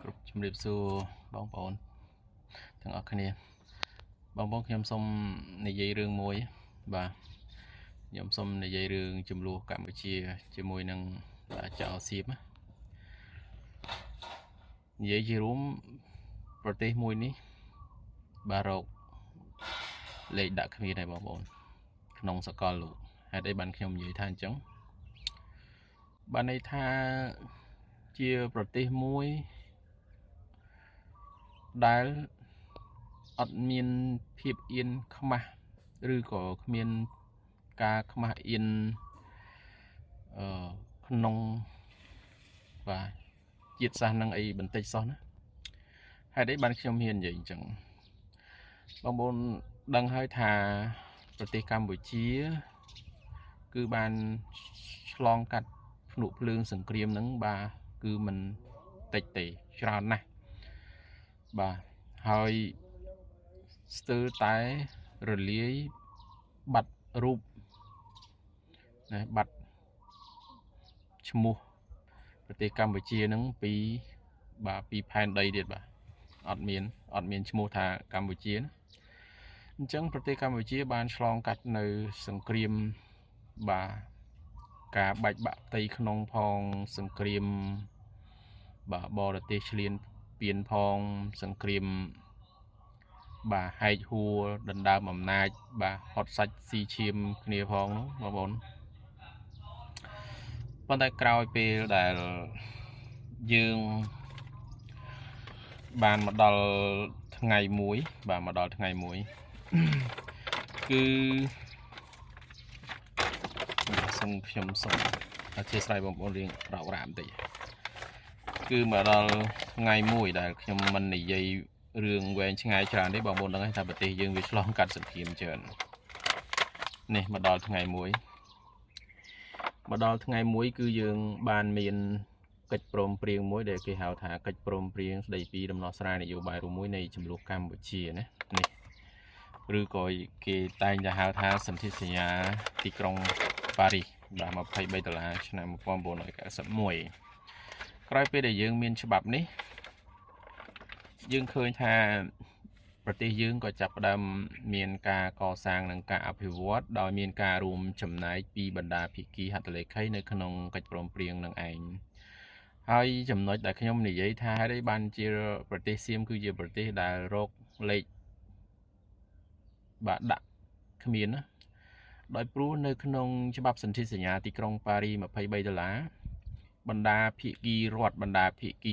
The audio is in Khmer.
គ្រប់ជំរាបសួរបងប្អូនទាំងអស់គ្នាបងប្អូនខ្ញុំសូមនិយាយរឿងមួយបាទខ្ញុំសូមនិយាយរឿងចំនួនកម្ពុជាជាមួយនឹងចៅសៀមនិយាយជារួមប្រទេសមួយនេះបាទរកលេខដាក់គ្មានហើយបងប្អូនក្នុងសកលលោកហេតុអីបានខ្ញុំនិយាយថាអញ្ចឹងបានន័យថាជាប្រទេសមួយដែលអត់មានភាពអៀនខ្មាស់ឬក៏គ្មានការខ្មាស់អៀនក្នុងបាទជាតិសាសន៍នឹងអីបន្តិចសោះណាហេតុអីបានខ្ញុំហ៊ាននិយាយអញ្ចឹងបងប្អូនដឹងហើយថាប្រទេសកម្ពុជាគឺបានឆ្លងកាត់ភ្នក់ភ្លើងសង្គ្រាមហ្នឹងបាទគឺមិនតិចទេច្រើនណាស់បាទហើយស្ទើរតែរលាយបាត់រូបណាបាត់ឈ្មោះប្រទេសកម្ពុជាហ្នឹងពីផែនដីទៀតបាទអត់មានឈ្មោះថាកម្ពុជាណាអញ្ចឹងប្រទេសកម្ពុជាបានឆ្លងកាត់នៅសង្គ្រាមបាទការបែកបាក់ផ្ទៃក្នុងផងសង្គ្រាមបាទបរទេសឈ្លានពានផងសង្គ្រាមបាទហែកហួរដណ្ដើមអំណាចបាទហត់សាច់ស៊ីឈាមគ្នាផងបងប្អូនប៉ុន្តែក្រោយពេលដែលយើងបានមកដល់ថ្ងៃមួយបាទមកដល់ថ្ងៃមួយគឺខ្ញុំសូមអធិស្ឋានបងប្អូនរៀងរ៉ាក់រ៉ាបន្តិចគឺមកដល់ថ្ងៃមួយដែលខ្ញុំមិននិយាយរឿងវែងឆ្ងាយច្រើនទេបងប្អូនដឹងថាប្រទេសយើងវាឆ្លងកាត់សង្គ្រាមច្រើននេះមកដល់ថ្ងៃមួយគឺយើងបានមានកិច្ចព្រមព្រៀងមួយដែលគេហៅថាកិច្ចព្រមព្រៀងស្តីពីដំណោះស្រាយនយោបាយរួមមួយនៃចំនួនកម្ពុជាណានេះឬក៏គេតែងតែហៅថាសន្ធិសញ្ញាទីក្រុងប៉ារីសបាទ$23ឆ្នាំ1991ក្រោយពេលដែលយើងមានច្បាប់នេះយើងឃើញថាប្រទេសយើងក៏ចាប់ផ្ដើមមានការកសាងនិងការអភិវឌ្ឍដោយមានការរួមចំណែកពីបណ្ដាភាគីហត្ថលេខីនៅក្នុងកិច្ចព្រមព្រៀងនឹងឯងហើយចំណុចដែលខ្ញុំនិយាយថាហេតុអីបានជាប្រទេសសៀមគឺជាប្រទេសដែលរកលេខបាទដាក់គ្មានណាដោយព្រោះនៅក្នុងច្បាប់សន្ធិសញ្ញាទីក្រុងប៉ារី$23បណ្ដាភាគីរដ្ឋបណ្ដាភាគី